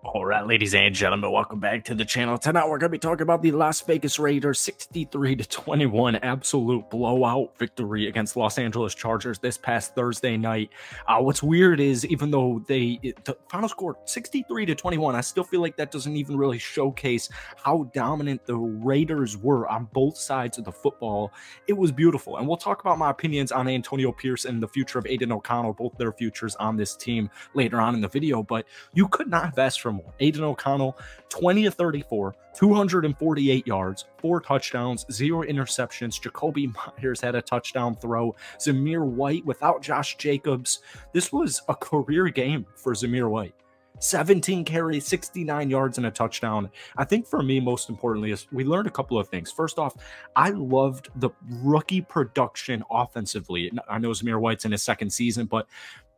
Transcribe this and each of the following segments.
All right, ladies and gentlemen, welcome back to the channel. Tonight, we're going to be talking about the Las Vegas Raiders 63-21 absolute blowout victory against Los Angeles Chargers this past Thursday night. What's weird is even though the final score 63-21, I still feel like that doesn't even really showcase how dominant the Raiders were on both sides of the football. It was beautiful, and we'll talk about my opinions on Antonio Pierce and the future of Aidan O'Connell, both their futures on this team later on in the video, but you could not have asked for more. Aidan O'Connell, 20 of 34, 248 yards, 4 touchdowns, 0 interceptions. Jakobi Meyers had a touchdown throw. Zamir White without Josh Jacobs. This was a career game for Zamir White. 17 carries, 69 yards, and a touchdown. I think for me, most importantly, is we learned a couple of things. First off, I loved the rookie production offensively. I know Zamir White's in his second season, but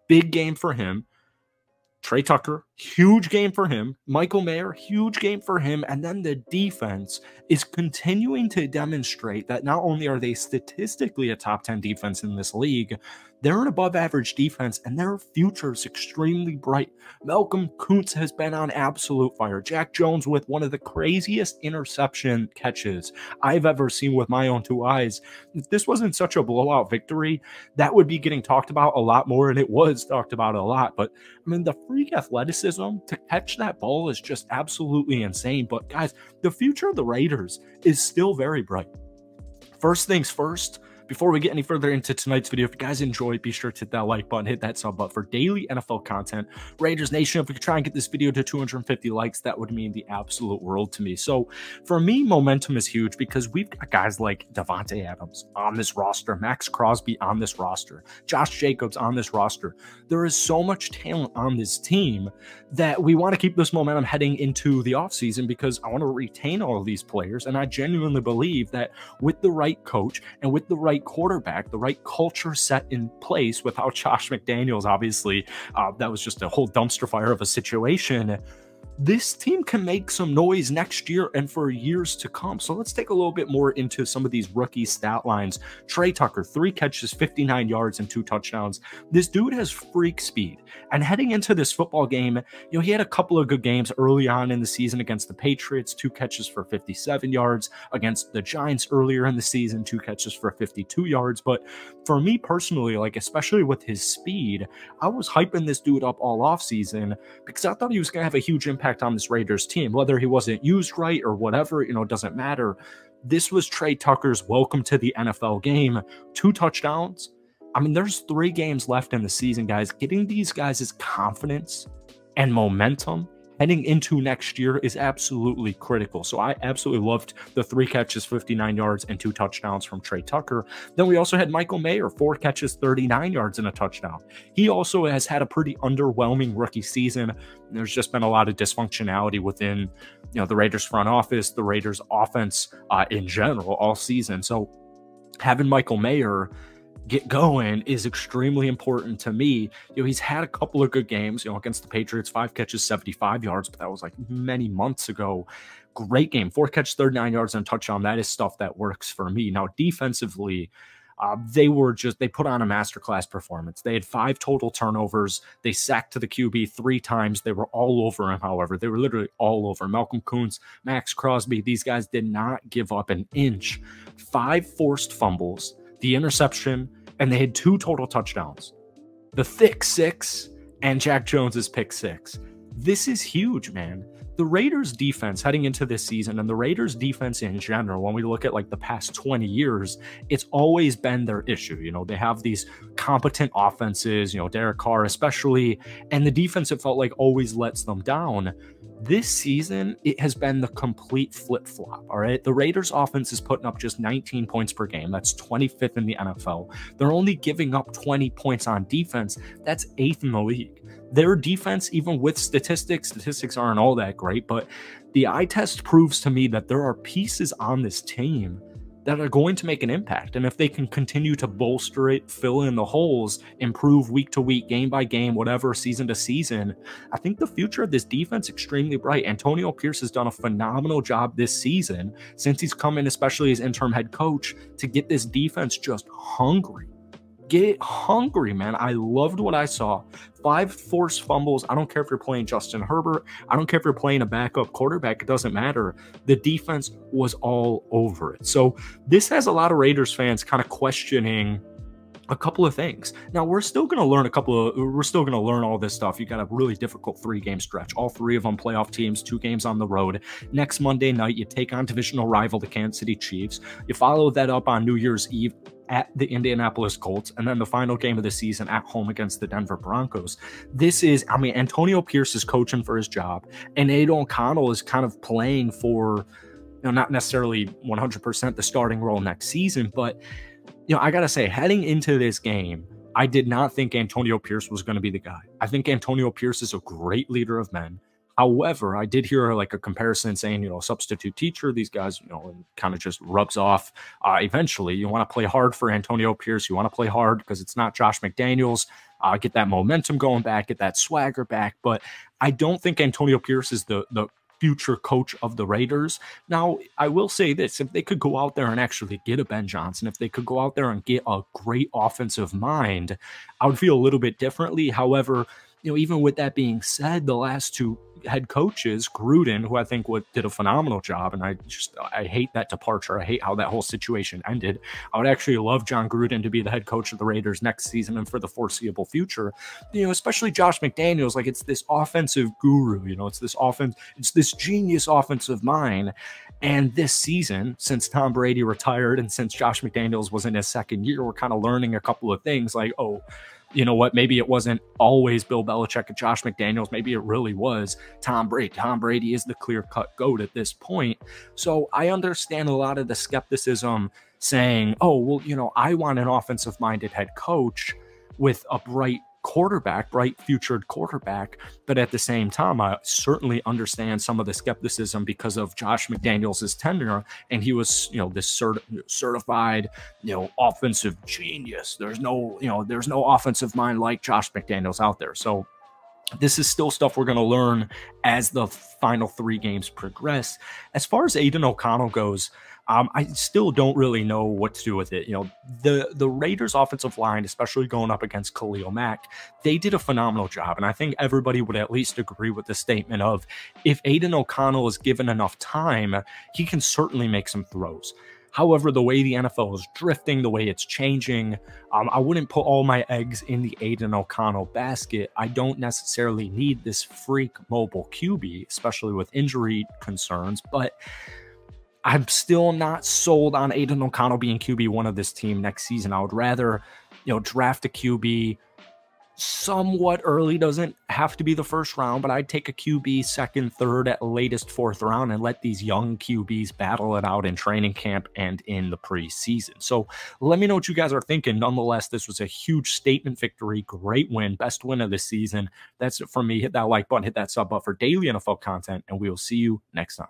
big game for him. Trey Tucker, huge game for him. Michael Mayer, huge game for him. And then the defense is continuing to demonstrate that not only are they statistically a top 10 defense in this league, they're an above average defense and their future is extremely bright. Malcolm Koonce has been on absolute fire. Jack Jones with one of the craziest interception catches I've ever seen with my own 2 eyes. If this wasn't such a blowout victory, that would be getting talked about a lot more, and it was talked about a lot. But I mean, the freak athleticism to catch that ball is just absolutely insane. But guys, the future of the Raiders is still very bright. First things first, before we get any further into tonight's video, if you guys enjoy, be sure to hit that like button, hit that sub button for daily NFL content. Raiders Nation, if we could try and get this video to 250 likes, that would mean the absolute world to me. So for me, momentum is huge because we've got guys like Davante Adams on this roster, Max Crosby on this roster, Josh Jacobs on this roster. There is so much talent on this team that we want to keep this momentum heading into the offseason because I want to retain all of these players. And I genuinely believe that with the right coach and with the right quarterback, the right culture set in place without Josh McDaniels, obviously, that was just a whole dumpster fire of a situation. This team can make some noise next year and for years to come. So let's take a little bit more into some of these rookie stat lines. Trey Tucker, 3 catches, 59 yards, and 2 touchdowns. This dude has freak speed. And heading into this football game, he had a couple of good games early on in the season against the Patriots, 2 catches for 57 yards. Against the Giants earlier in the season, 2 catches for 52 yards. But for me personally, especially with his speed, I was hyping this dude up all offseason because I thought he was going to have a huge impact on this Raiders team. Whether he wasn't used right or whatever, it doesn't matter. This was Trey Tucker's welcome to the NFL game. 2 touchdowns. I mean, there's 3 games left in the season, guys. Getting these guys' confidence and momentum heading into next year is absolutely critical. So I absolutely loved the 3 catches, 59 yards, and 2 touchdowns from Trey Tucker. Then we also had Michael Mayer, 4 catches, 39 yards, and a touchdown. He also has had a pretty underwhelming rookie season. There's just been a lot of dysfunctionality within, the Raiders front office, the Raiders offense in general all season. So having Michael Mayer get going is extremely important to me. He's had a couple of good games, against the Patriots, 5 catches, 75 yards, but that was many months ago. Great game, 4 catches, 39 yards, and a touchdown. That is stuff that works for me. Now, defensively, they put on a masterclass performance. They had 5 total turnovers. They sacked to the QB 3 times. They were all over him, however. They were literally all over Malcolm Koonce, Max Crosby. These guys did not give up an inch. 5 forced fumbles, the interception, and they had 2 total touchdowns. The thick 6 and Jack Jones's pick 6. This is huge, man. The Raiders defense heading into this season and the Raiders defense in general, when we look at the past 20 years, it's always been their issue. They have these competent offenses, Derek Carr especially, and the defense, it felt like, always lets them down. This season, it has been the complete flip-flop, all right? The Raiders offense is putting up just 19 points per game. That's 25th in the NFL. They're only giving up 20 points on defense. That's 8th in the league. Their defense, even with statistics aren't all that great, but the eye test proves to me that there are pieces on this team that are going to make an impact. And if they can continue to bolster it, fill in the holes, improve week to week, game by game, whatever, season to season, I think the future of this defense is extremely bright. Antonio Pierce has done a phenomenal job this season since he's come in, especially as interim head coach, to get this defense just hungry. get hungry, man. I loved what I saw. 5 forced fumbles. I don't care if you're playing Justin Herbert. I don't care if you're playing a backup quarterback. It doesn't matter. The defense was all over it. So this has a lot of Raiders fans kind of questioning a couple of things. Now we're still going to learn all this stuff. You got a really difficult 3-game stretch. All 3 of them playoff teams, 2 games on the road. Next Monday night, you take on divisional rival, the Kansas City Chiefs. You follow that up on New Year's Eve at the Indianapolis Colts, and then the final game of the season at home against the Denver Broncos. This is, I mean, Antonio Pierce is coaching for his job, and Aidan O'Connell is kind of playing for, not necessarily 100% the starting role next season, but I got to say, heading into this game, I did not think Antonio Pierce was going to be the guy. I think Antonio Pierce is a great leader of men. However, I did hear like a comparison saying, substitute teacher, these guys, kind of just rubs off. Eventually, you want to play hard for Antonio Pierce. You want to play hard because it's not Josh McDaniels. Get that momentum going back, get that swagger back. But I don't think Antonio Pierce is the future coach of the Raiders. Now, I will say this, if they could go out there and actually get a Ben Johnson, if they could go out there and get a great offensive mind, I would feel a little bit differently. However, even with that being said, the last 2 head coaches, Gruden, who I think did a phenomenal job, and I hate that departure. I hate how that whole situation ended. I would actually love John Gruden to be the head coach of the Raiders next season and for the foreseeable future. Especially Josh McDaniels, like it's this offensive guru, it's this genius offensive mind. And this season, since Tom Brady retired and since Josh McDaniels was in his 2nd year, we're kind of learning a couple of things like, oh, you know what? Maybe it wasn't always Bill Belichick and Josh McDaniels. Maybe it really was Tom Brady. Tom Brady is the clear-cut GOAT at this point. So I understand a lot of the skepticism saying, oh, well, I want an offensive-minded head coach with a bright futured quarterback. But at the same time, I certainly understand some of the skepticism because of Josh McDaniels' tenure. And he was, this certified, offensive genius. There's no offensive mind like Josh McDaniels out there. So this is still stuff we're going to learn as the final 3 games progress. As far as Aidan O'Connell goes, I still don't really know what to do with it. The Raiders offensive line, especially going up against Khalil Mack, they did a phenomenal job. And I think everybody would at least agree with the statement of if Aidan O'Connell is given enough time, he can certainly make some throws. However, the way the NFL is drifting, the way it's changing, I wouldn't put all my eggs in the Aidan O'Connell basket. I don't necessarily need this freak mobile QB, especially with injury concerns, but I'm still not sold on Aidan O'Connell being QB1 of this team next season. I would rather, draft a QB somewhat early. Doesn't have to be the 1st round, but I'd take a QB 2nd, 3rd, at latest 4th round and let these young QBs battle it out in training camp and in the preseason. So let me know what you guys are thinking. Nonetheless, this was a huge statement victory. Great win. Best win of the season. That's it from me. Hit that like button, hit that sub button for daily NFL content, and we will see you next time.